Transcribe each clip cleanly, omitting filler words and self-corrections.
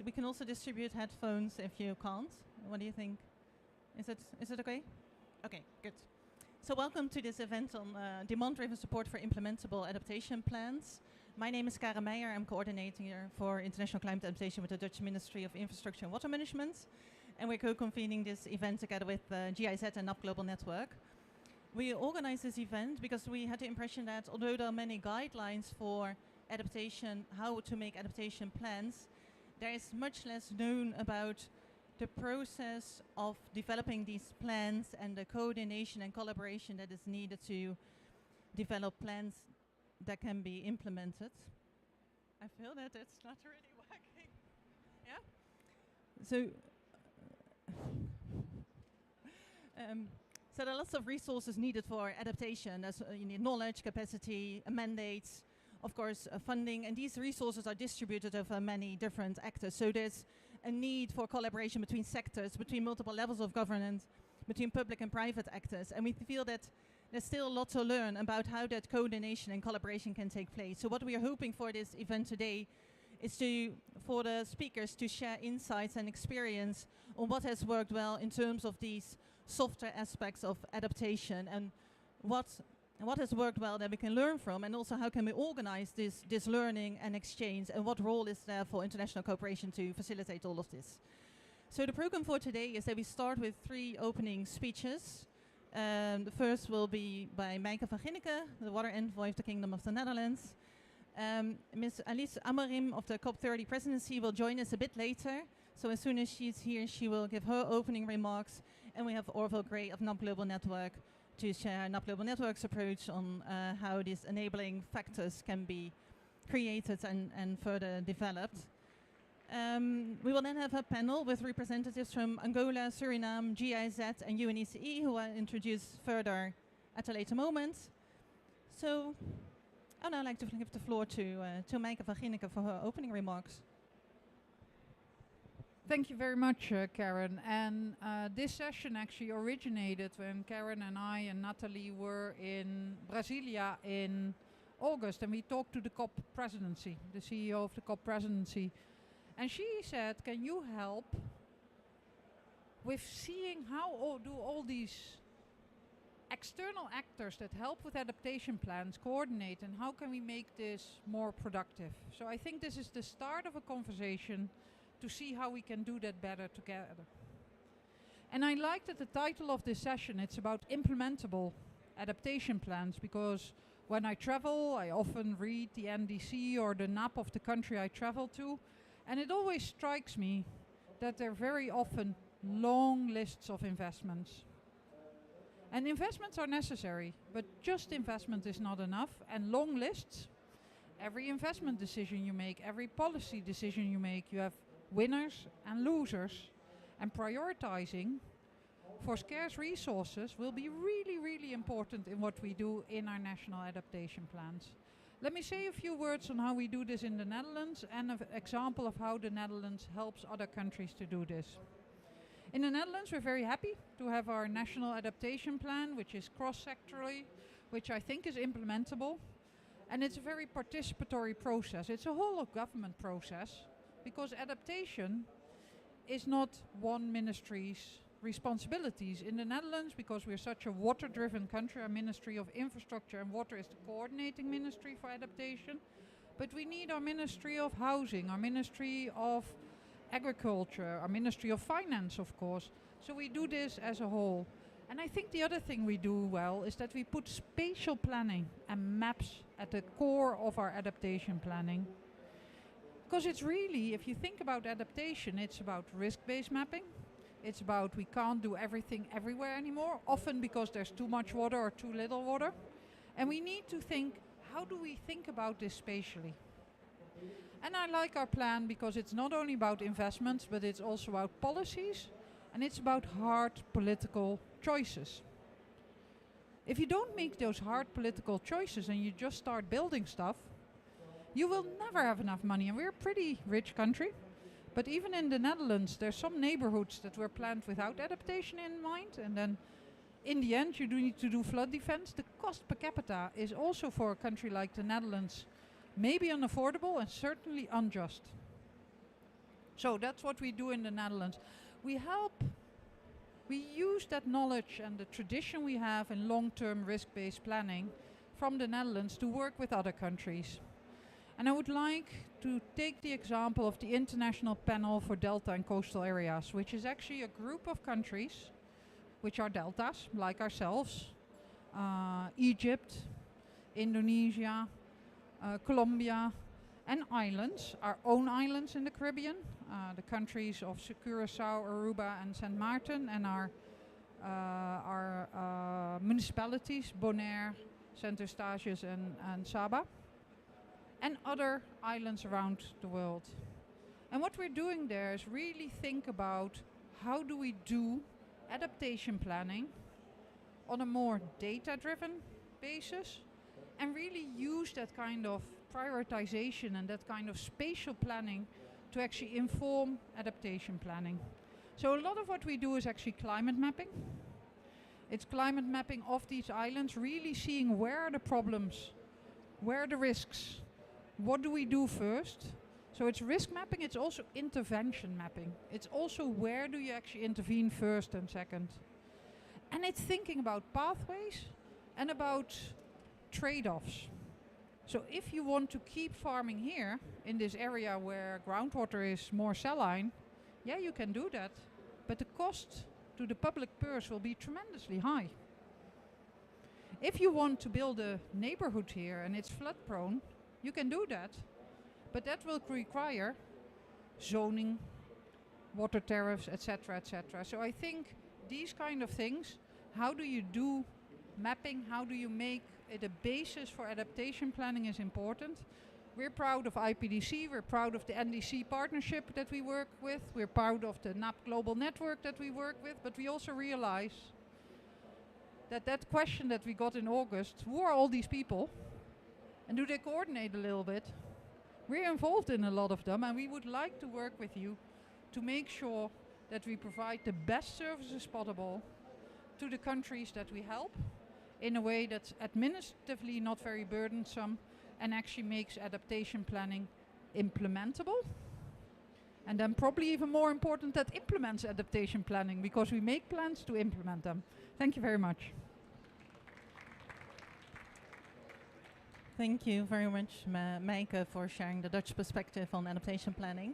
we can also distribute headphones if you can't. What do you think? Is it okay? Okay, good. So welcome to this event on demand-driven support for implementable adaptation plans. My name is Karen Meijer. I'm coordinator for international climate adaptation with the Dutch Ministry of Infrastructure and Water Management. And we're co-convening this event together with GIZ and NAP Global Network. We organized this event because we had the impression that although there are many guidelines for adaptation, how to make adaptation plans, there is much less known about the process of developing these plans and the coordination and collaboration that is needed to develop plans that can be implemented. I feel that it's not really working. Yeah? So, so there are lots of resources needed for adaptation. You need knowledge, capacity, mandates, of course, funding, and these resources are distributed over many different actors. So there's a need for collaboration between sectors, between multiple levels of governance, between public and private actors. And we feel that there's still a lot to learn about how that coordination and collaboration can take place. So what we are hoping for this event today is for the speakers to share insights and experience on what has worked well in terms of these softer aspects of adaptation and what has worked well that we can learn from, and also how can we organize this learning and exchange, and what role is there for international cooperation to facilitate all of this. So the program for today is that we start with 3 opening speeches. The first will be by Mijke van Ginneken, the water envoy of the Kingdom of the Netherlands. Ms. Alice Amarim of the COP30 presidency will join us a bit later. So as soon as she's here, she will give her opening remarks. And we have Orville Gray of NAP Global Network to share NAP Global Network's approach on how these enabling factors can be created and further developed. We will then have a panel with representatives from Angola, Suriname, GIZ and UNECE, who I'll introduce further at a later moment. So I'd now like to give the floor to Mijke van Ginneken for her opening remarks. Thank you very much, Karen. And this session actually originated when Karen and I and Natalie were in Brasilia in August, and we talked to the COP presidency, the CEO of the COP presidency. And she said, can you help with seeing how do all these external actors that help with adaptation plans coordinate, and how can we make this more productive? So I think this is the start of a conversation to see how we can do that better together. And I liked that the title of this session, it's about implementable adaptation plans, because when I travel, I often read the NDC or the NAP of the country I travel to, and it always strikes me that they're very often long lists of investments. And investments are necessary, but just investment is not enough, and long lists, every investment decision you make, every policy decision you make, you have winners and losers, and prioritizing for scarce resources will be really, really important in what we do in our national adaptation plans. Let me say a few words on how we do this in the Netherlands and an example of how the Netherlands helps other countries to do this. In the Netherlands, we're very happy to have our national adaptation plan, which is cross-sectorally, which I think is implementable. And it's a very participatory process. It's a whole of government process, because adaptation is not one ministry's responsibilities. In the Netherlands, because we're such a water-driven country, our Ministry of Infrastructure and Water is the coordinating ministry for adaptation. But we need our Ministry of Housing, our Ministry of Agriculture, our Ministry of Finance, of course. So we do this as a whole. And I think the other thing we do well is that we put spatial planning and maps at the core of our adaptation planning. Because it's really, if you think about adaptation, it's about risk-based mapping. It's about we can't do everything everywhere anymore, often because there's too much water or too little water. And we need to think, how do we think about this spatially? And I like our plan because it's not only about investments, but it's also about policies, and it's about hard political choices. If you don't make those hard political choices and you just start building stuff, you will never have enough money. And we're a pretty rich country, but even in the Netherlands, there's some neighborhoods that were planned without adaptation in mind, and then in the end you do need to do flood defense. The cost per capita is also for a country like the Netherlands maybe unaffordable and certainly unjust. So that's what we do in the Netherlands. We use that knowledge and the tradition we have in long-term risk-based planning from the Netherlands to work with other countries. And I would like to take the example of the International Panel for Delta and Coastal Areas, which is actually a group of countries which are deltas, like ourselves, Egypt, Indonesia, Colombia, and islands, our own islands in the Caribbean, the countries of Curaçao, Aruba, and Saint Martin, and our municipalities, Bonaire, Saint Eustatius, and Saba, and other islands around the world. And what we're doing there is really think about how do we do adaptation planning on a more data-driven basis, and really use that kind of prioritization and that kind of spatial planning to actually inform adaptation planning. So a lot of what we do is actually climate mapping. It's climate mapping of these islands, really seeing where are the problems, where are the risks, what do we do first. So it's risk mapping, it's also intervention mapping. It's also where do you actually intervene first and second. And it's thinking about pathways and about trade-offs. So if you want to keep farming here in this area where groundwater is more saline, yeah, you can do that. But the cost to the public purse will be tremendously high. If you want to build a neighborhood here and it's flood prone, you can do that. But that will require zoning, water tariffs, etc., etc. So I think these kind of things, how do you do mapping, how do you make it a basis for adaptation planning is important. We're proud of IPDC, we're proud of the NDC partnership that we work with, we're proud of the NAP Global Network that we work with, but we also realize that question that we got in August, who are all these people and do they coordinate a little bit? We're involved in a lot of them and we would like to work with you to make sure that we provide the best services possible to the countries that we help in a way that's administratively not very burdensome and actually makes adaptation planning implementable. And then probably even more important, that implements adaptation planning because we make plans to implement them. Thank you very much. Thank you very much, Meike, for sharing the Dutch perspective on adaptation planning.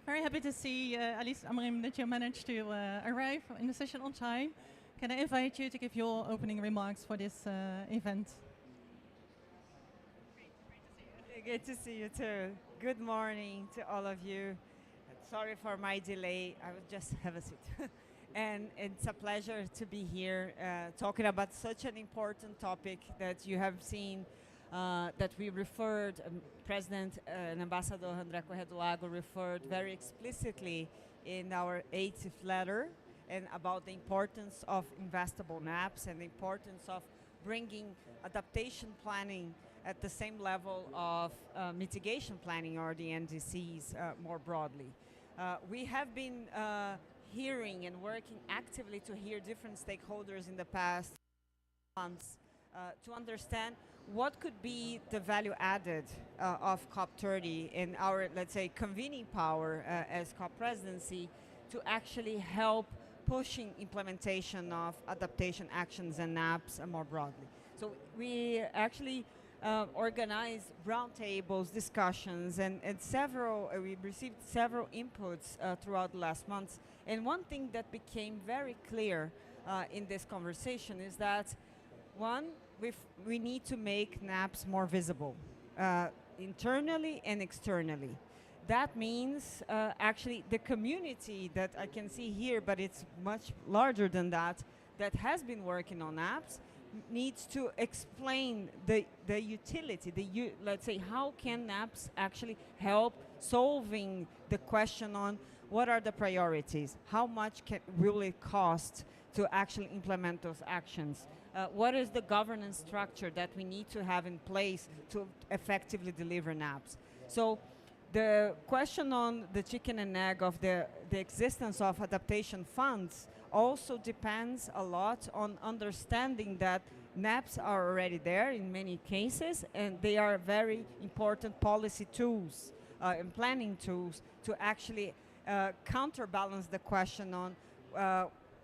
Very happy to see, Alice Amrim, that you managed to arrive in the session on time. Can I invite you to give your opening remarks for this event? Good to see you too. Good morning to all of you. Sorry for my delay. I will just have a seat. And it's a pleasure to be here talking about such an important topic that you have seen that we referred, President and Ambassador André Corrêa do Lago referred very explicitly in our 80th letter and about the importance of investable NAPs and the importance of bringing adaptation planning at the same level of mitigation planning or the NDCs more broadly. We have been hearing and working actively to hear different stakeholders in the past months to understand what could be the value added of COP30 in our, let's say, convening power as COP presidency to actually help pushing implementation of adaptation actions and NAPs more broadly. So we actually organized roundtables, discussions, and we received several inputs throughout the last months. And one thing that became very clear in this conversation is that, one, we need to make NAPs more visible, internally and externally. That means actually the community that I can see here, but it's much larger than that has been working on NAPs, needs to explain the utility, let's say, how can NAPs actually help solving the question on what are the priorities, how much will it cost to actually implement those actions, what is the governance structure that we need to have in place to effectively deliver NAPs. So the question on the chicken and egg of the existence of adaptation funds also depends a lot on understanding that NAPs are already there in many cases, and they are very important policy tools and planning tools to actually counterbalance the question on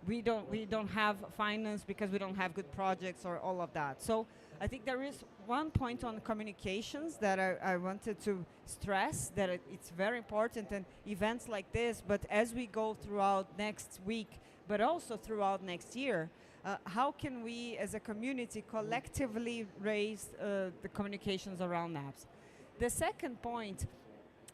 we don't have finance because we don't have good projects or all of that. So I think there is one point on communications that I wanted to stress, that it's very important, and events like this, but as we go throughout next week, but also throughout next year, how can we as a community collectively raise the communications around NAPS? The second point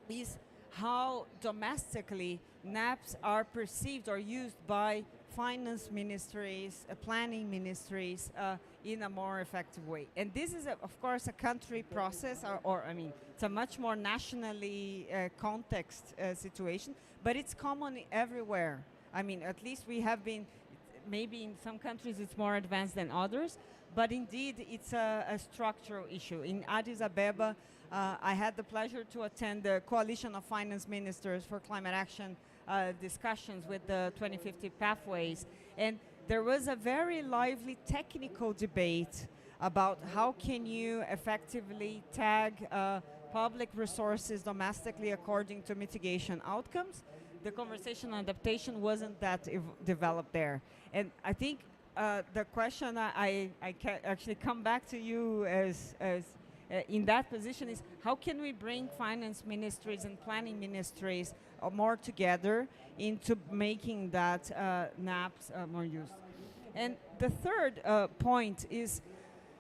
is how domestically NAPS are perceived or used by finance ministries, planning ministries in a more effective way. And this is, of course, a country process, or I mean, it's a much more nationally context situation, but it's common everywhere. I mean, at least we have been, maybe in some countries it's more advanced than others, but indeed it's a structural issue. In Addis Ababa, I had the pleasure to attend the Coalition of Finance Ministers for Climate Action discussions with the 2050 pathways, and there was a very lively technical debate about how can you effectively tag public resources domestically according to mitigation outcomes. The conversation on adaptation wasn't that developed there, and I think the question I can actually come back to you as in that position is, how can we bring finance ministries and planning ministries more together into making that NAPS more used? And the third point is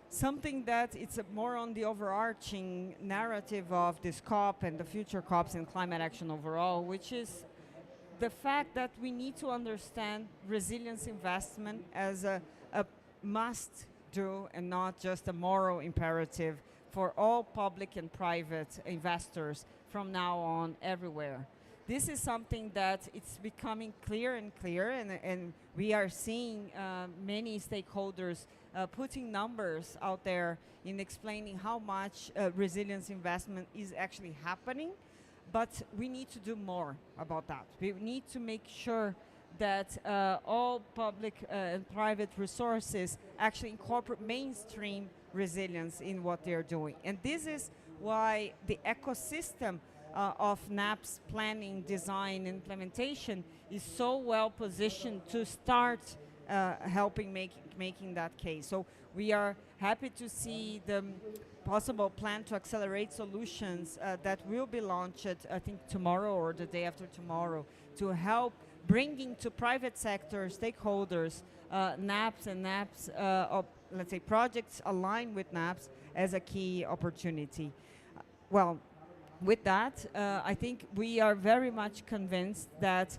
something that it's more on the overarching narrative of this COP and the future COPs and climate action overall, which is the fact that we need to understand resilience investment as a must do and not just a moral imperative for all public and private investors from now on everywhere. This is something that it's becoming clear and clear, and we are seeing many stakeholders putting numbers out there in explaining how much resilience investment is actually happening, but we need to do more about that. We need to make sure that all public and private resources actually incorporate mainstream resilience in what they're doing. And this is why the ecosystem of NAPS planning, design, implementation is so well positioned to start helping making that case. So we are happy to see the possible plan to accelerate solutions that will be launched, I think, tomorrow or the day after tomorrow, to help bringing to private sector stakeholders NAPS and NAPS, let's say projects aligned with NAPS as a key opportunity. Well, with that, I think we are very much convinced that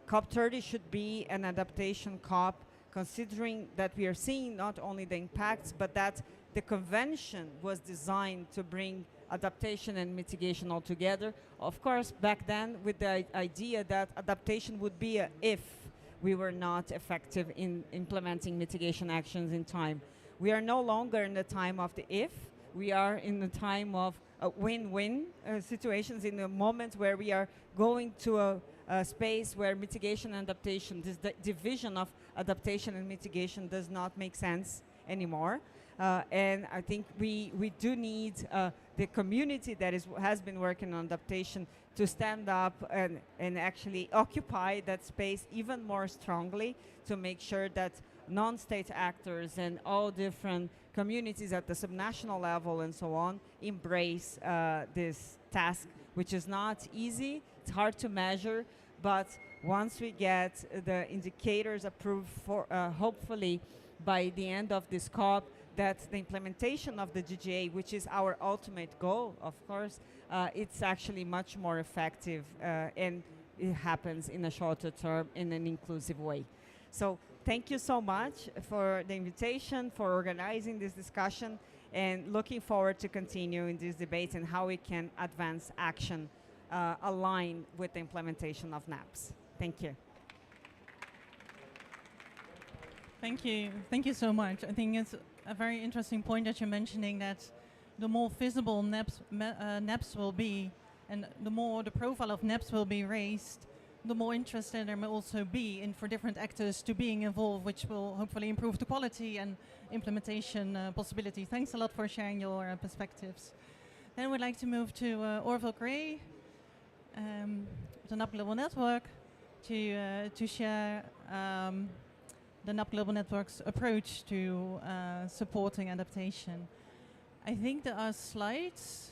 COP30 should be an adaptation COP, considering that we are seeing not only the impacts, but that the convention was designed to bring adaptation and mitigation all together. Of course, back then with the idea that adaptation would be a if we were not effective in implementing mitigation actions in time. We are no longer in the time of the if, we are in the time of win-win situations, in the moment where we are going to a space where mitigation and adaptation, this division of adaptation and mitigation does not make sense anymore. And I think we do need the community that has been working on adaptation to stand up and actually occupy that space even more strongly, to make sure that non-state actors and all different communities at the subnational level and so on embrace this task, which is not easy, it's hard to measure, but once we get the indicators approved for hopefully by the end of this COP, that the implementation of the GGA, which is our ultimate goal, of course, it's actually much more effective and it happens in a shorter term in an inclusive way. So thank you so much for the invitation, for organizing this discussion, and looking forward to continuing this debate and how we can advance action aligned with the implementation of NAPS. Thank you. Thank you. Thank you so much. I think it's a very interesting point that you're mentioning, that the more visible NAPS will be, and the more the profile of NAPS will be raised, the more interested there may also be in for different actors to being involved, which will hopefully improve the quality and implementation possibility. Thanks a lot for sharing your perspectives. Then we'd like to move to Orville Gray, the NAP Global Network, to share the NAP Global Network's approach to supporting adaptation. I think there are slides.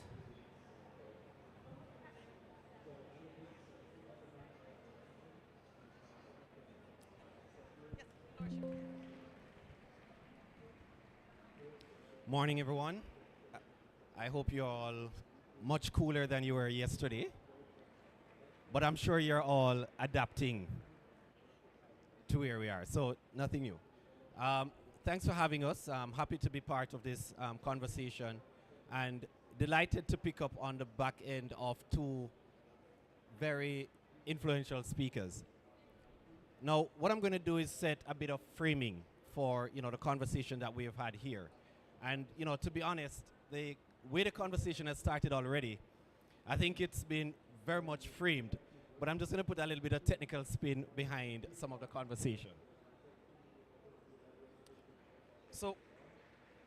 Morning, everyone. I hope you're all much cooler than you were yesterday, but I'm sure you're all adapting to where we are, so nothing new. Thanks for having us. I'm happy to be part of this conversation and delighted to pick up on the back end of two very influential speakers. Now, what I'm going to do is set a bit of framing for the conversation that we have had here. And to be honest, the way the conversation has started already, I think it's been very much framed, but I'm just going to put a little bit of technical spin behind some of the conversation. So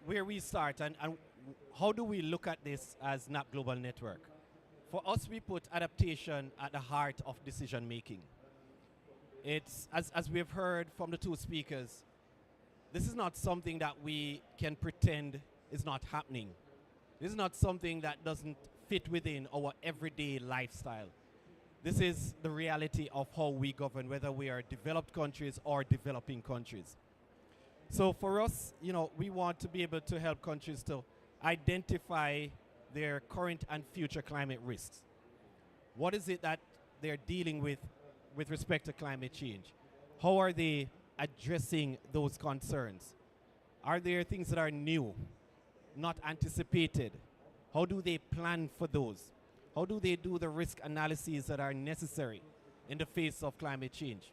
where we start and how do we look at this as NAP Global Network? For us, we put adaptation at the heart of decision making. It's, as we've heard from the two speakers, this is not something that we can pretend is not happening. This is not something that doesn't fit within our everyday lifestyle. This is the reality of how we govern, whether we are developed countries or developing countries. So for us, we want to be able to help countries to identify their current and future climate risks. What is it that they're dealing with respect to climate change? How are they addressing those concerns? Are there things that are new, not anticipated? How do they plan for those? How do they do the risk analyses that are necessary in the face of climate change?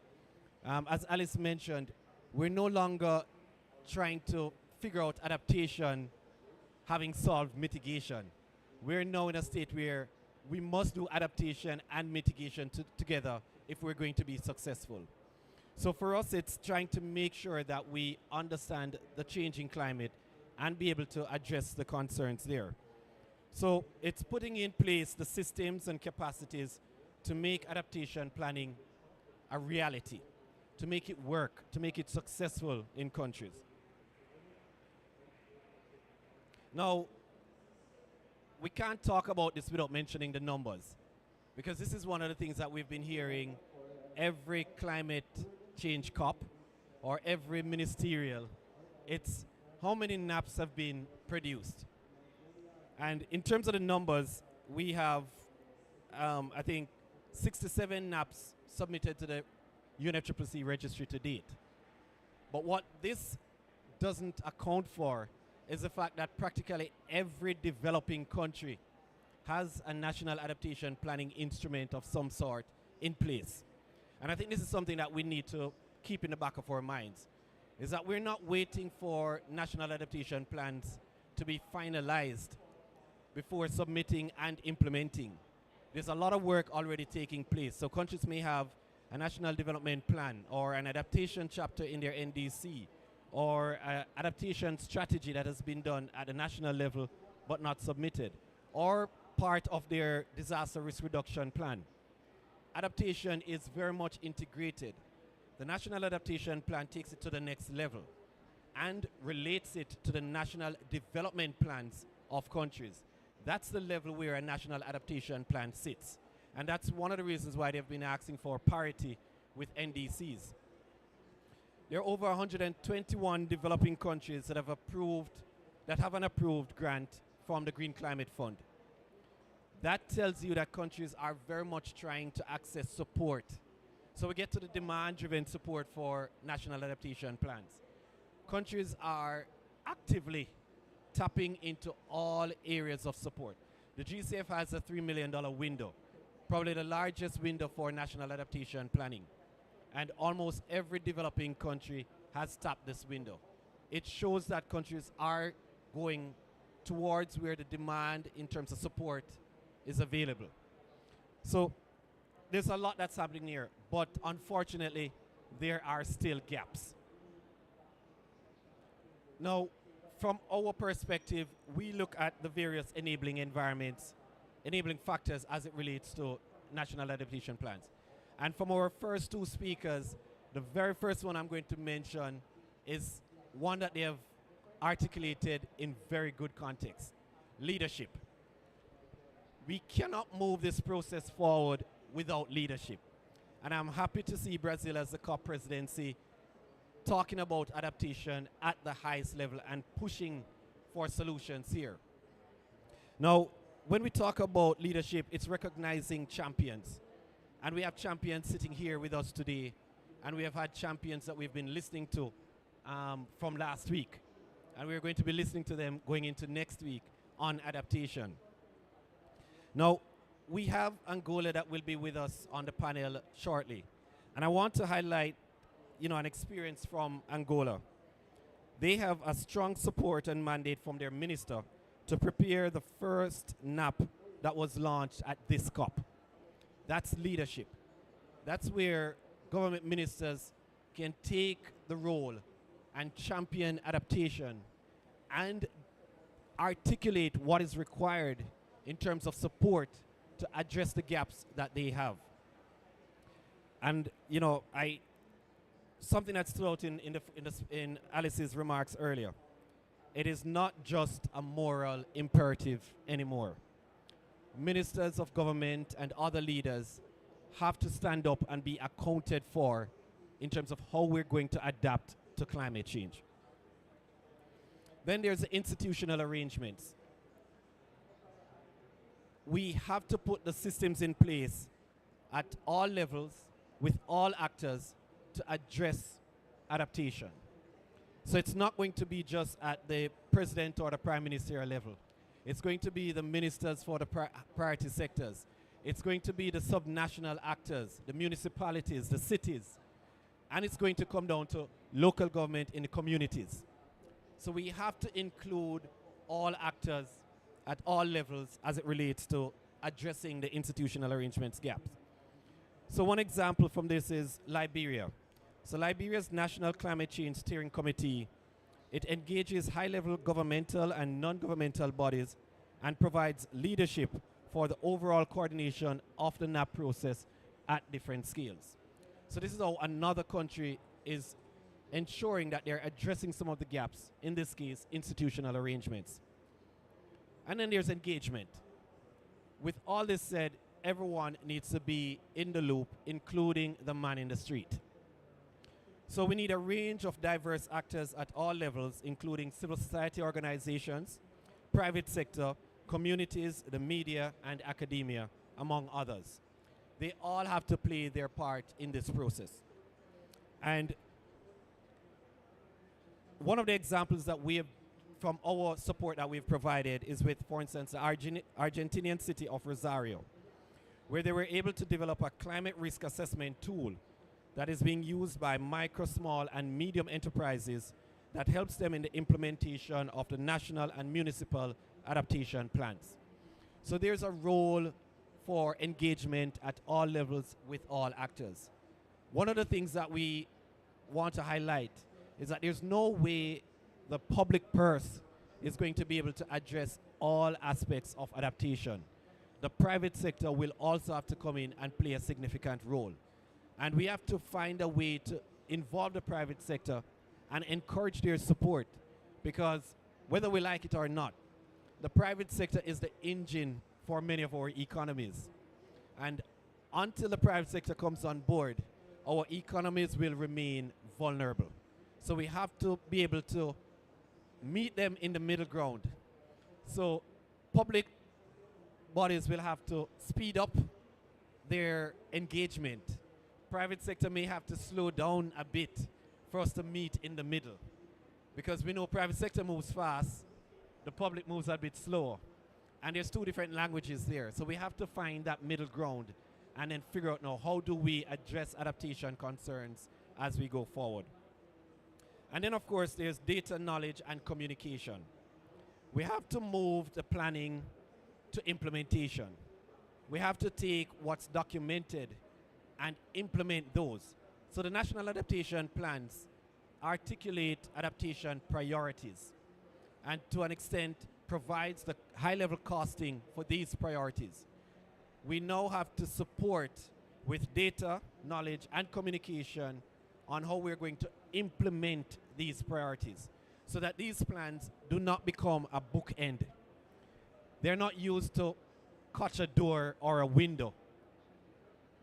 As Alice mentioned, we're no longer trying to figure out adaptation having solved mitigation. We're now in a state where we must do adaptation and mitigation together if we're going to be successful. So for us, it's trying to make sure that we understand the changing climate and be able to address the concerns there. So it's putting in place the systems and capacities to make adaptation planning a reality, to make it work, to make it successful in countries. Now, we can't talk about this without mentioning the numbers, because this is one of the things that we've been hearing every climate change COP or every ministerial. It's how many NAPs have been produced. And in terms of the numbers, we have, I think, 67 NAPs submitted to the UNFCCC registry to date. But what this doesn't account for is the fact that practically every developing country has a national adaptation planning instrument of some sort in place. And I think this is something that we need to keep in the back of our minds, is that we're not waiting for national adaptation plans to be finalized before submitting and implementing. There's a lot of work already taking place. So countries may have a national development plan or an adaptation chapter in their NDC or an adaptation strategy that has been done at a national level but not submitted, or part of their disaster risk reduction plan. Adaptation is very much integrated. The National Adaptation Plan takes it to the next level and relates it to the national development plans of countries. That's the level where a national adaptation plan sits. And that's one of the reasons why they've been asking for parity with NDCs. There are over 121 developing countries that have an approved grant from the Green Climate Fund. That tells you that countries are very much trying to access support. So we get to the demand-driven support for national adaptation plans. Countries are actively tapping into all areas of support. The GCF has a $3 million window, probably the largest window for national adaptation planning. And almost every developing country has tapped this window. It shows that countries are going towards where the demand in terms of support is available. So there's a lot that's happening here, but unfortunately, there are still gaps. Now, from our perspective, we look at the various enabling environments, enabling factors as it relates to national adaptation plans. And from our first two speakers, the very first one I'm going to mention is one that they have articulated in very good context: leadership. We cannot move this process forward without leadership. And I'm happy to see Brazil as the COP presidency talking about adaptation at the highest level and pushing for solutions here. Now, when we talk about leadership, it's recognizing champions. And we have champions sitting here with us today, and we have had champions that we've been listening to from last week. And we're going to be listening to them going into next week on adaptation. Now, we have Angola that will be with us on the panel shortly. And I want to highlight, an experience from Angola. They have a strong support and mandate from their minister to prepare the first NAP that was launched at this COP. That's leadership. That's where government ministers can take the role and champion adaptation and articulate what is required in terms of support to address the gaps that they have. And something that stood out in Alice's remarks earlier, it is not just a moral imperative anymore. Ministers of government and other leaders have to stand up and be accounted for in terms of how we're going to adapt to climate change. Then there's the institutional arrangements. We have to put the systems in place at all levels with all actors to address adaptation. So it's not going to be just at the president or the prime ministerial level. It's going to be the ministers for the priority sectors. It's going to be the subnational actors, the municipalities, the cities. And it's going to come down to local government in the communities. So we have to include all actors at all levels as it relates to addressing the institutional arrangements gaps. So one example from this is Liberia. So Liberia's National Climate Change Steering Committee, it engages high-level governmental and non-governmental bodies and provides leadership for the overall coordination of the NAP process at different scales. So this is how another country is ensuring that they're addressing some of the gaps, in this case, institutional arrangements. And then there's engagement. With all this said, everyone needs to be in the loop, including the man in the street. So we need a range of diverse actors at all levels, including civil society organizations, private sector, communities, the media, and academia, among others. They all have to play their part in this process. And one of the examples that we have from our support that we've provided is with, for instance, the Argentinian city of Rosario, where they were able to develop a climate risk assessment tool that is being used by micro, small, and medium enterprises that helps them in the implementation of the national and municipal adaptation plans. So there's a role for engagement at all levels with all actors. One of the things that we want to highlight is that there's no way the public purse is going to be able to address all aspects of adaptation. The private sector will also have to come in and play a significant role. And we have to find a way to involve the private sector and encourage their support, because whether we like it or not, the private sector is the engine for many of our economies. And until the private sector comes on board, our economies will remain vulnerable. So we have to be able to meet them in the middle ground. So public bodies will have to speed up their engagement. Private sector may have to slow down a bit for us to meet in the middle, because we know private sector moves fast, the public moves a bit slower, and there's two different languages there. So we have to find that middle ground and then figure out now, how do we address adaptation concerns as we go forward. And then of course there's data, knowledge, and communication. We have to move the planning to implementation. We have to take what's documented and implement those. So the national adaptation plans articulate adaptation priorities. and to an extent provides the high-level costing for these priorities. We now have to support with data, knowledge, and communication on how we're going to implement these priorities so that these plans do not become a bookend. They're not used to catch a door or a window,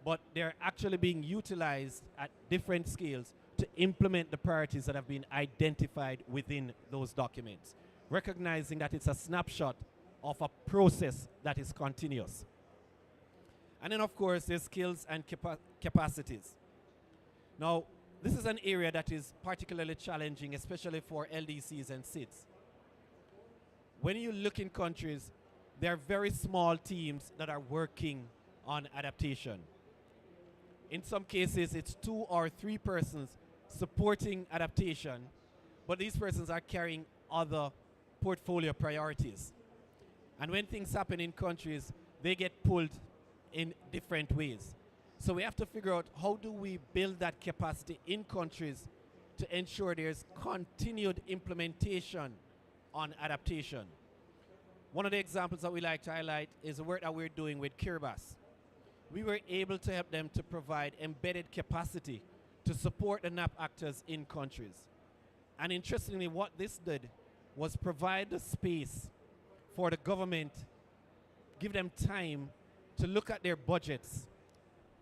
but they're actually being utilized at different scales to implement the priorities that have been identified within those documents, recognizing that it's a snapshot of a process that is continuous. And then, of course, there's skills and capacities. Now, this is an area that is particularly challenging, especially for LDCs and SIDS. When you look in countries, there are very small teams that are working on adaptation. In some cases, it's 2 or 3 persons supporting adaptation, but these persons are carrying other portfolio priorities. And when things happen in countries, they get pulled in different ways. So we have to figure out how do we build that capacity in countries to ensure there's continued implementation on adaptation. One of the examples that we like to highlight is the work that we're doing with Kiribati. We were able to help them to provide embedded capacity to support the NAP actors in countries. And interestingly, what this did was provide the space for the government, give them time to look at their budgets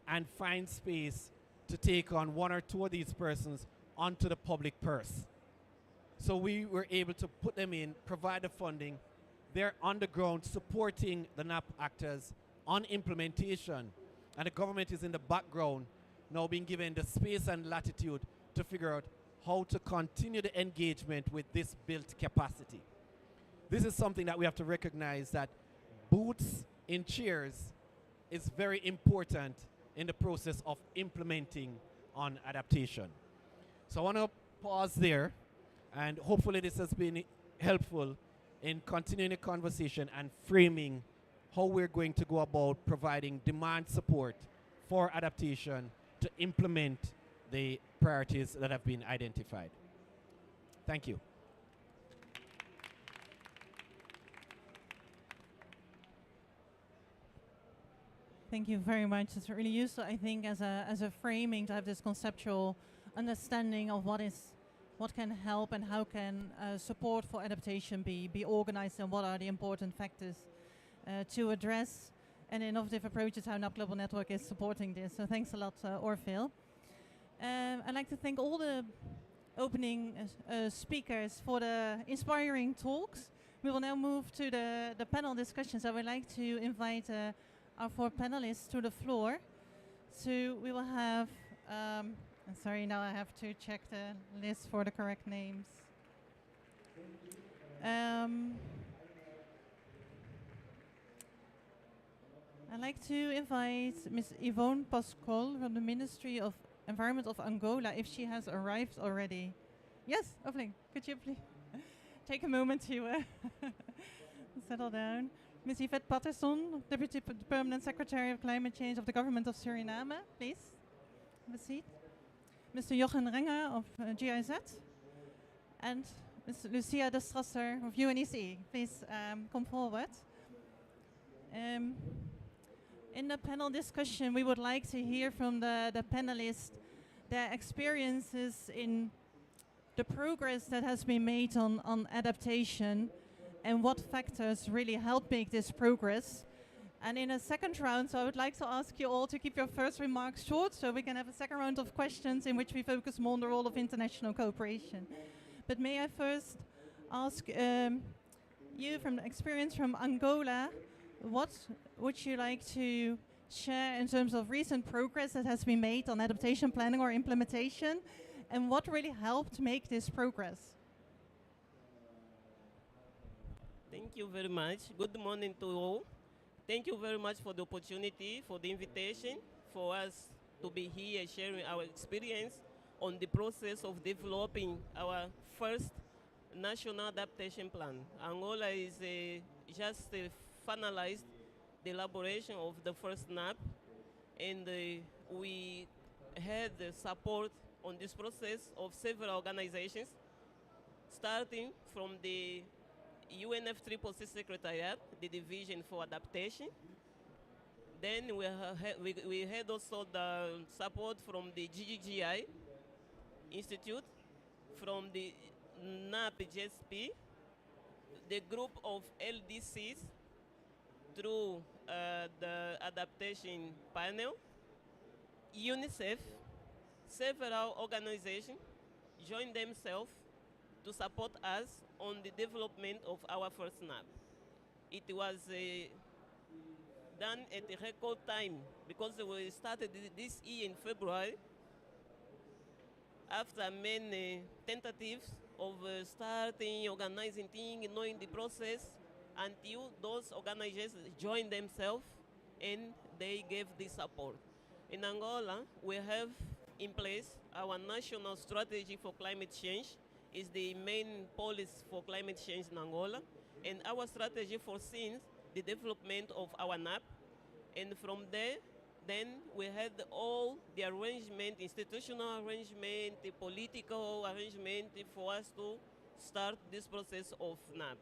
and find space to take on 1 or 2 of these persons onto the public purse. So we were able to put them in, provide the funding. They're on the ground supporting the NAP actors on implementation, and the government is in the background now being given the space and latitude to figure out how to continue the engagement with this built capacity. This is something that we have to recognize, that boots in chairs is very important in the process of implementing on adaptation. So I want to pause there, and hopefully this has been helpful in continuing the conversation and framing how we're going to go about providing demand support for adaptation to implement the priorities that have been identified. Thank you. Thank you very much. It's really useful, I think, as a framing to have this conceptual understanding of what can help and how can support for adaptation be organized, and what are the important factors to address, and innovative approaches how NAP Global Network is supporting this. So thanks a lot, Orville. I'd like to thank all the opening speakers for the inspiring talks. We will now move to the panel discussions. I would like to invite our 4 panelists to the floor. So we will have, sorry, now I have to check the list for the correct names. I'd like to invite Ms. Yvonne Pascol from the Ministry of Environment of Angola, if she has arrived already. Yes, Oefling, could you please take a moment to settle down? Ms. Yvette Patterson, Deputy Permanent Secretary of Climate Change of the Government of Suriname, please have a seat. Mr. Jochen Renger of GIZ, and Ms. Lucia de Strasser of UNEC, please come forward. In the panel discussion, we would like to hear from the panelists their experiences in the progress that has been made on adaptation and what factors really help make this progress. And in a second round, so I would like to ask you all to keep your first remarks short so we can have a second round of questions in which we focus more on the role of international cooperation. But may I first ask you, from the experience from Angola, what would you like to share in terms of recent progress that has been made on adaptation planning or implementation, and what really helped make this progress? Thank you very much. Good morning to all. Thank you very much for the opportunity, for the invitation, for us to be here sharing our experience on the process of developing our first national adaptation plan. Angola is just finalized the elaboration of the first NAP, and we had the support on this process of several organizations, starting from the UNFCCC Secretariat, the Division for Adaptation. Then we had also the support from the GGGI Institute, from the NAP-GSP, the group of LDCs through the adaptation panel, UNICEF, several organizations joined themselves to support us on the development of our first NAP. It was done at a record time because we started this year in February after many tentatives of starting, organizing things, knowing the process, until those organizations joined themselves and they gave the support. In Angola, we have in place our national strategy for climate change. Is the main policy for climate change in Angola, and our strategy foresees the development of our NAP, and from there, then we had all the arrangement, institutional arrangement, the political arrangement for us to start this process of NAP.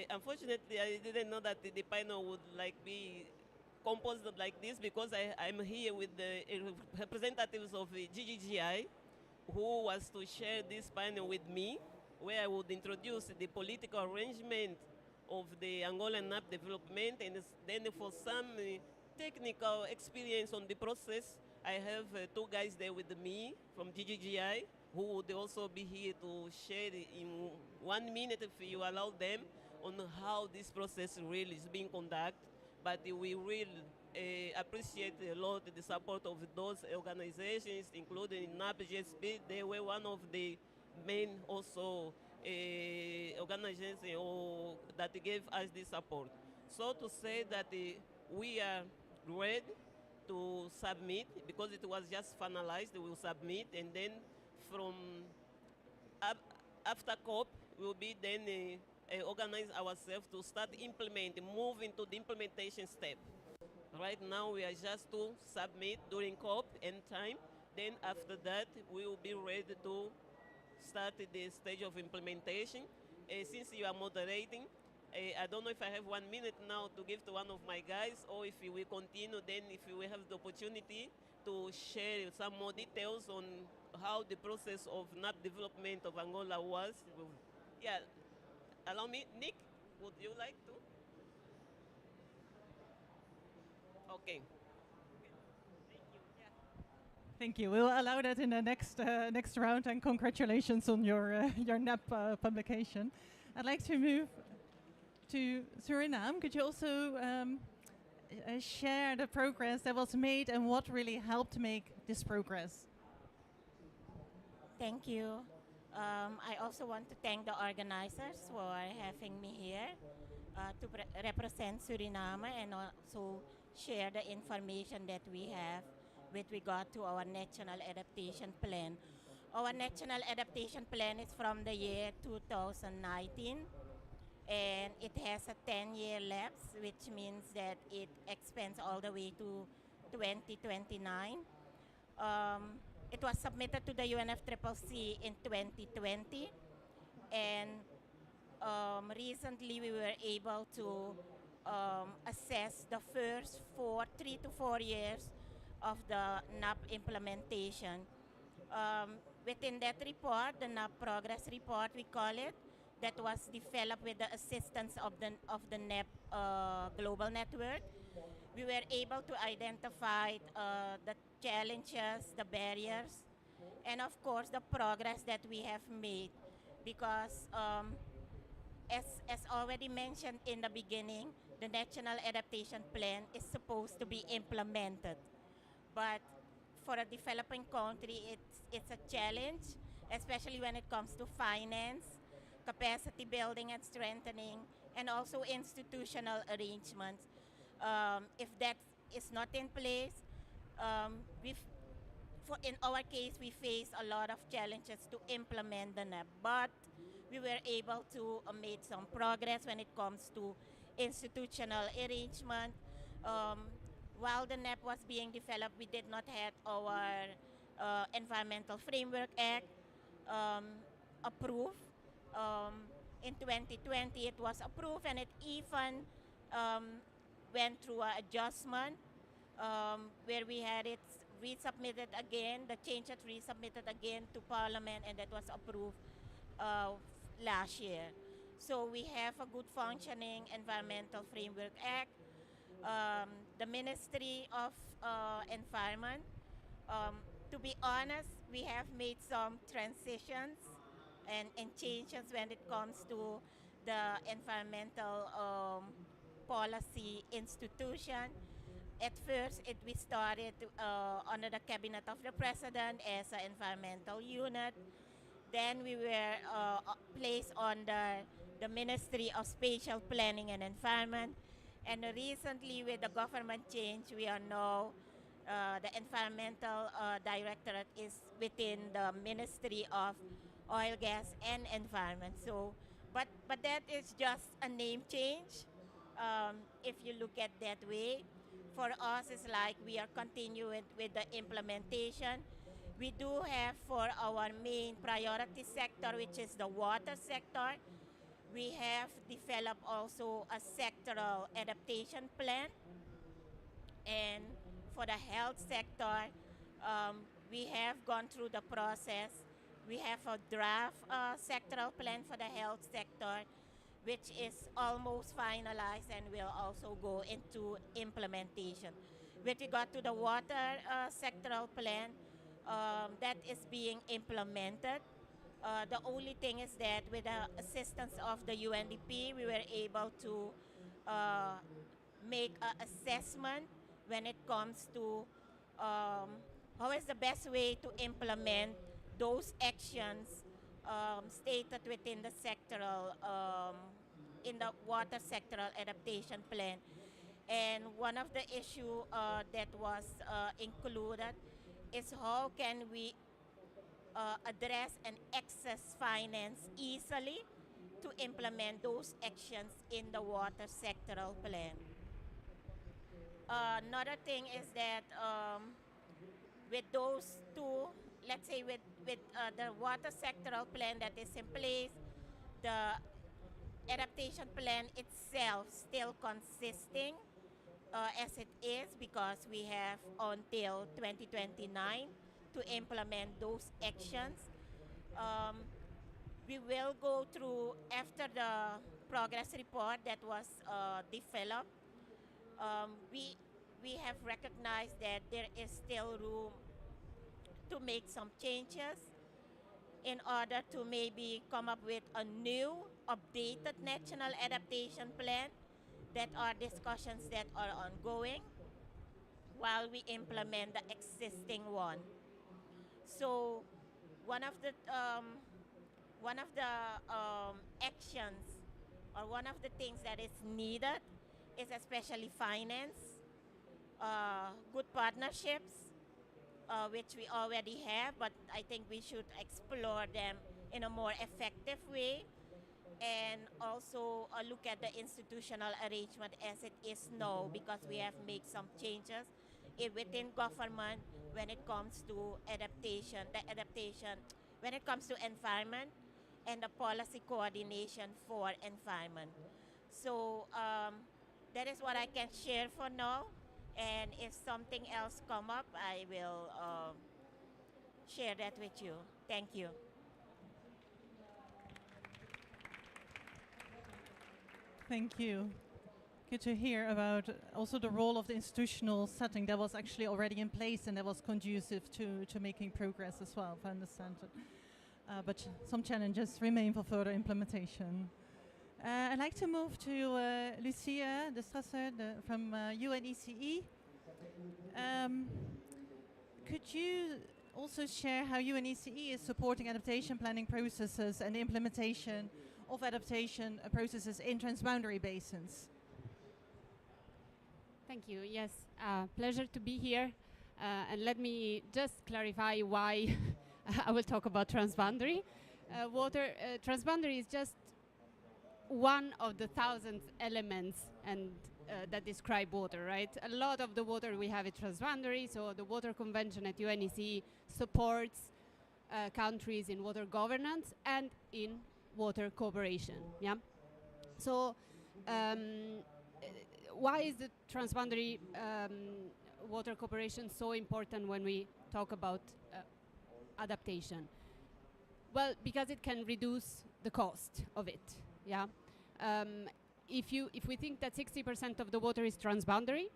Unfortunately, I didn't know that the panel would be composed like this, because I'm here with the representatives of the GGGI, who was to share this panel with me, where I would introduce the political arrangement of the Angolan NAP development, and then for some technical experience on the process, I have two guys there with me from GGGI, who would also be here to share in 1 minute, if you allow them, on how this process really is being conducted. But we really appreciate a lot the support of those organizations, including NAP-GSP. They were one of the main also organizations that gave us this support. So to say that we are ready to submit, because it was just finalized, we will submit, and then from after COP, we will be then organize ourselves to start implementing, move into the implementation step. Right now, we are just to submit during COP and time. Then after that, we will be ready to start the stage of implementation. Since you are moderating, I don't know if I have 1 minute now to give to one of my guys, or if we continue, then if we have the opportunity to share some more details on how the process of NAP development of Angola was. Yeah, allow me, Nick, would you like to? Okay. Thank you. We'll allow that in the next round, and congratulations on your NAP publication. I'd like to move to Suriname. Could you also share the progress that was made and what really helped make this progress? Thank you. I also want to thank the organizers for having me here to represent Suriname and also share the information that we have with regard to our National Adaptation Plan. Our National Adaptation Plan is from the year 2019, and it has a 10-year lapse, which means that it expands all the way to 2029. It was submitted to the UNFCCC in 2020, and recently we were able to assess the first 3 to 4 years of the NAP implementation. Within that report, the NAP progress report, we call it, that was developed with the assistance of the NAP global network, we were able to identify the challenges, the barriers, and of course the progress that we have made, because as already mentioned in the beginning, the National Adaptation Plan is supposed to be implemented. But for a developing country, it's a challenge, especially when it comes to finance, capacity building and strengthening, and also institutional arrangements. If that is not in place, in our case, we face a lot of challenges to implement the NAP, but we were able to make some progress when it comes to institutional arrangement. While the NAP was being developed, we did not have our Environmental Framework Act approved. In 2020, it was approved, and it even went through an adjustment where we had it resubmitted again, the change had resubmitted again to Parliament, and that was approved last year. So we have a good functioning Environmental Framework Act. The Ministry of Environment, to be honest, we have made some transitions and changes when it comes to the environmental policy institution. At first, we started under the Cabinet of the President as an environmental unit. Then we were placed under the Ministry of Spatial Planning and Environment. And recently, with the government change, we are now, the Environmental Directorate is within the Ministry of Oil, Gas, and Environment. So, but that is just a name change. If you look at that way, for us, it's like we are continuing with the implementation. We do have for our main priority sector, which is the water sector, we have developed also a sectoral adaptation plan. And for the health sector, we have gone through the process. We have a draft sectoral plan for the health sector, which is almost finalized and will also go into implementation. With regard to the water sectoral plan, that is being implemented. The only thing is that with the assistance of the UNDP, we were able to make an assessment when it comes to how is the best way to implement those actions stated within the sectoral, in the water sectoral adaptation plan. And one of the issues that was included is how can we address and access finance easily to implement those actions in the water sectoral plan. Another thing is that with those two, let's say with the water sectoral plan that is in place, the adaptation plan itself still consisting as it is, because we have until 2029 to implement those actions. We will go through, after the progress report that was developed, we have recognized that there is still room to make some changes in order to maybe come up with a new updated national adaptation plan. That are discussions that are ongoing while we implement the existing one. So one of the actions, or one of the things that is needed, is especially finance, good partnerships, which we already have, but I think we should explore them in a more effective way, and also look at the institutional arrangement as it is now, because we have made some changes within government when it comes to adaptation, when it comes to environment and the policy coordination for environment. So that is what I can share for now, and if something else come up, I will share that with you. Thank you. Thank you. Good to hear about also the role of the institutional setting that was actually already in place and that was conducive to making progress as well, if I understand it. But some challenges remain for further implementation. I'd like to move to Lucia de Strasser from UNECE. Could you also share how UNECE is supporting adaptation planning processes and the implementation of adaptation processes in transboundary basins? Thank you. Yes, pleasure to be here. And let me just clarify why I will talk about transboundary. Transboundary is just one of the thousand elements and that describe water, right? A lot of the water we have is transboundary, so the Water Convention at UNECE supports countries in water governance and in water cooperation. Yeah. So why is the transboundary water cooperation so important when we talk about adaptation? Well, because it can reduce the cost of it. Yeah. If we think that 60% of the water is transboundary,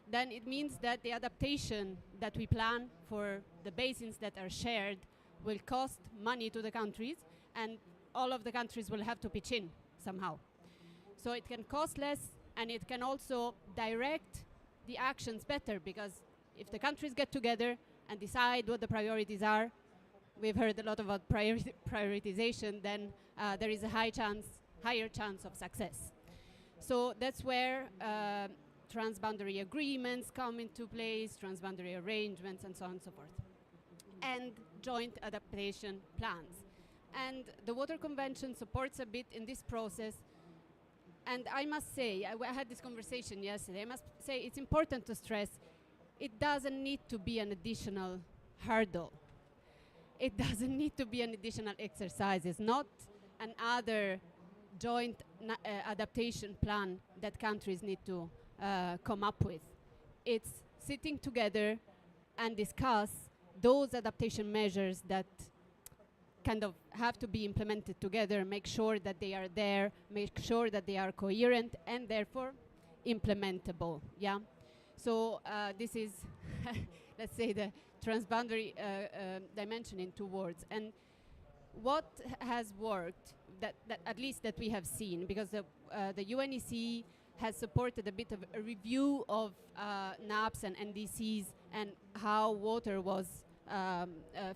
then it means that the adaptation that we plan for the basins that are shared will cost money to the countries, and all of the countries will have to pitch in somehow. So it can cost less, and it can also direct the actions better, because if the countries get together and decide what the priorities are, we've heard a lot about prioritization, then there is a higher chance of success. So that's where transboundary agreements come into place, transboundary arrangements, and so on and so forth, and joint adaptation plans. And the Water Convention supports a bit in this process. And I must say, I had this conversation yesterday, I must say it's important to stress it doesn't need to be an additional hurdle. It doesn't need to be an additional exercise. It's not another joint adaptation plan that countries need to come up with. It's sitting together and discuss those adaptation measures that kind of have to be implemented together, make sure that they are there, make sure that they are coherent and therefore implementable. Yeah. So this is, let's say, the transboundary dimension in 2 words. And what has worked, that at least that we have seen, because the UNEC has supported a bit of a review of NAPs and NDCs and how water was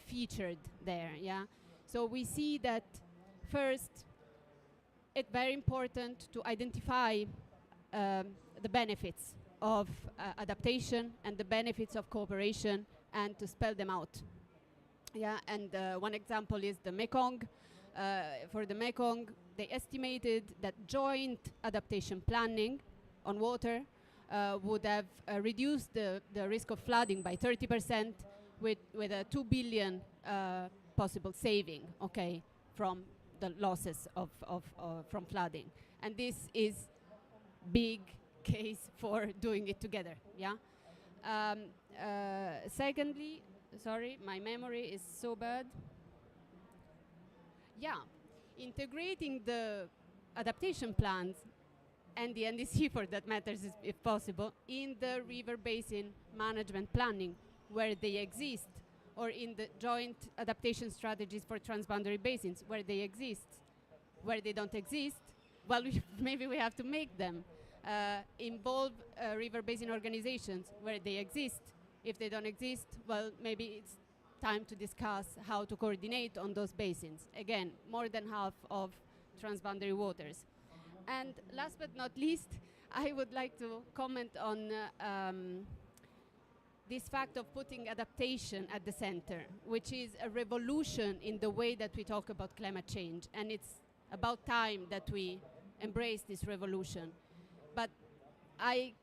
featured there. Yeah. So we see that first, it's very important to identify the benefits of adaptation and the benefits of cooperation and to spell them out. Yeah, and one example is the Mekong. For the Mekong, they estimated that joint adaptation planning on water would have reduced the risk of flooding by 30% with a 2 billion possible saving, okay, from the losses from flooding. And this is big case for doing it together, yeah? Secondly, sorry, my memory is so bad. Yeah, integrating the adaptation plans and the NDC for that matters, if possible, in the river basin management planning where they exist, or in the joint adaptation strategies for transboundary basins where they exist. Where they don't exist, well, maybe we have to make them. Involve river basin organizations where they exist. If they don't exist, well, maybe it's time to discuss how to coordinate on those basins. Again, more than half of transboundary waters. And last but not least, I would like to comment on this fact of putting adaptation at the center, which is a revolution in the way that we talk about climate change. And it's about time that we embrace this revolution. But I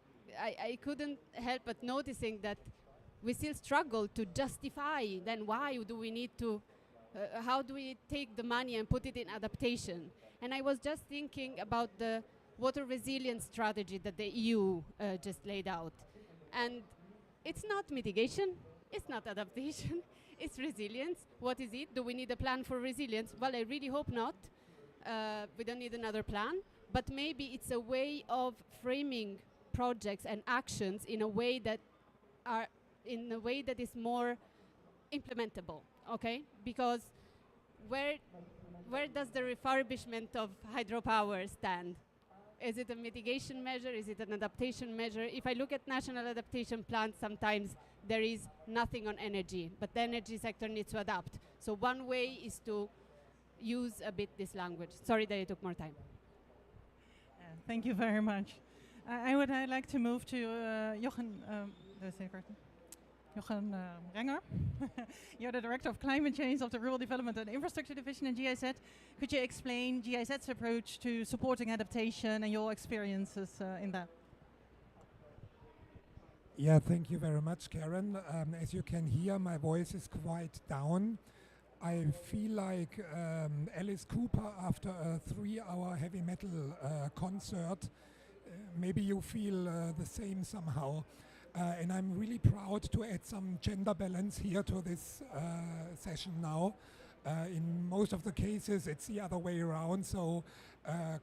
couldn't help but noticing that we still struggle to justify then why do we need to, how do we take the money and put it in adaptation? And I was just thinking about the water resilience strategy that the EU just laid out. And it's not mitigation, it's not adaptation, it's resilience. What is it? Do we need a plan for resilience? Well, I really hope not. We don't need another plan, but maybe it's a way of framing projects and actions in a way that is more implementable, okay? Because where does the refurbishment of hydropower stand? Is it a mitigation measure? Is it an adaptation measure? If I look at national adaptation plans, sometimes there is nothing on energy, but the energy sector needs to adapt. So one way is to use a bit this language. Sorry that it took more time. Thank you very much. I'd like to move to Jochen Renger. You're the Director of Climate Change of the Rural Development and Infrastructure Division in GIZ. Could you explain GIZ's approach to supporting adaptation and your experiences in that? Yeah, thank you very much, Karen. As you can hear, my voice is quite down. I feel like Alice Cooper after a 3-hour heavy metal concert. Maybe you feel the same somehow. And I'm really proud to add some gender balance here to this session now. In most of the cases, it's the other way around. So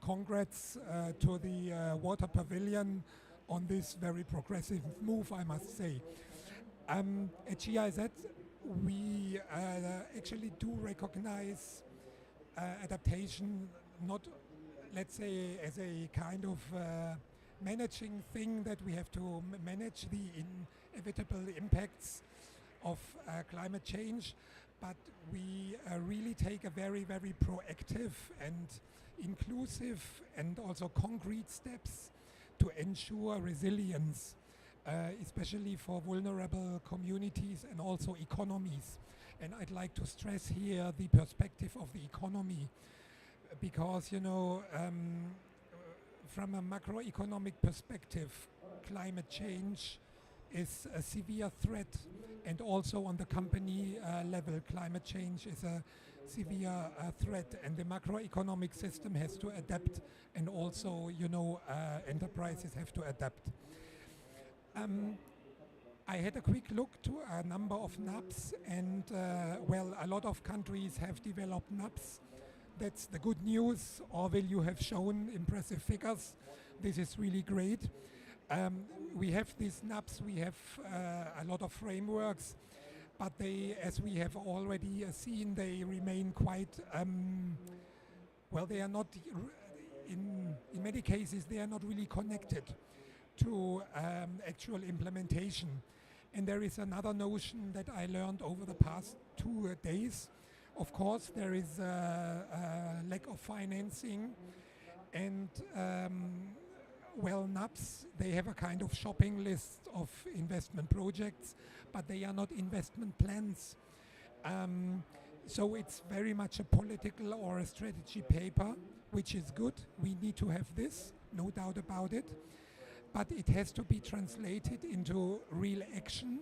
congrats to the Water Pavilion on this very progressive move, I must say. At GIZ, we actually do recognize adaptation not, let's say, as a kind of managing thing that we have to manage the inevitable impacts of climate change, but we really take a very, very proactive and inclusive and also concrete steps to ensure resilience, especially for vulnerable communities and also economies. And I'd like to stress here the perspective of the economy, because, you know, from a macroeconomic perspective, climate change is a severe threat, and also on the company level, climate change is a severe threat, and the macroeconomic system has to adapt, and also, you know, enterprises have to adapt. I had a quick look to a number of NAPs, and well, a lot of countries have developed NAPs. That's the good news. Orville, you have shown impressive figures. This is really great. We have these NAPs, we have a lot of frameworks, but they, as we have already seen, they remain quite, well, they are not, in many cases, they are not really connected to actual implementation. And there is another notion that I learned over the past 2 days. Of course, there is a lack of financing, and well, NAPs, they have a kind of shopping list of investment projects, but they are not investment plans. So it's very much a political or a strategy paper, which is good. We need to have this, no doubt about it. But it has to be translated into real action.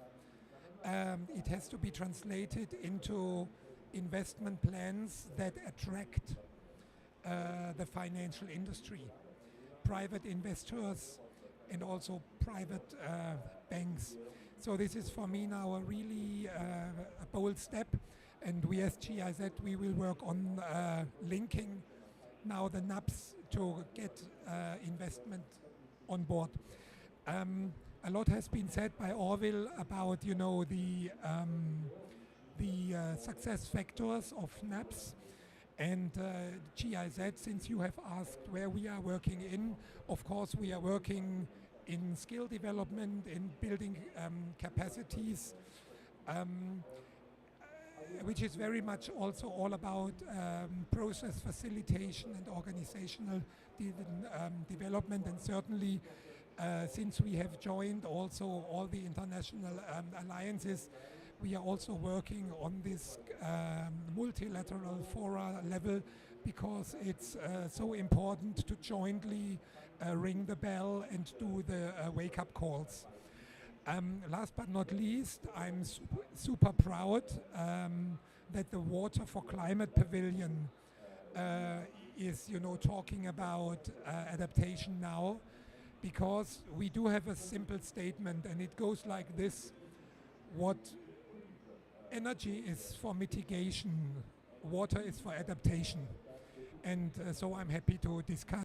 It has to be translated into investment plans that attract the financial industry, private investors, and also private banks. So this is for me now a really a bold step, and we as GIZ, we will work on linking now the NAPs to get investment on board. A lot has been said by Orville about, you know, the success factors of NAPs, and GIZ, since you have asked where we are working in, of course we are working in skill development, in building capacities, which is very much also all about process facilitation and organizational development, and certainly since we have joined also all the international alliances, we are also working on this multilateral fora level, because it's so important to jointly ring the bell and do the wake-up calls. Last but not least, I'm super proud that the Water for Climate Pavilion is, you know, talking about adaptation now, because we do have a simple statement, and it goes like this: what energy is for mitigation, water is for adaptation. And so I'm happy to discuss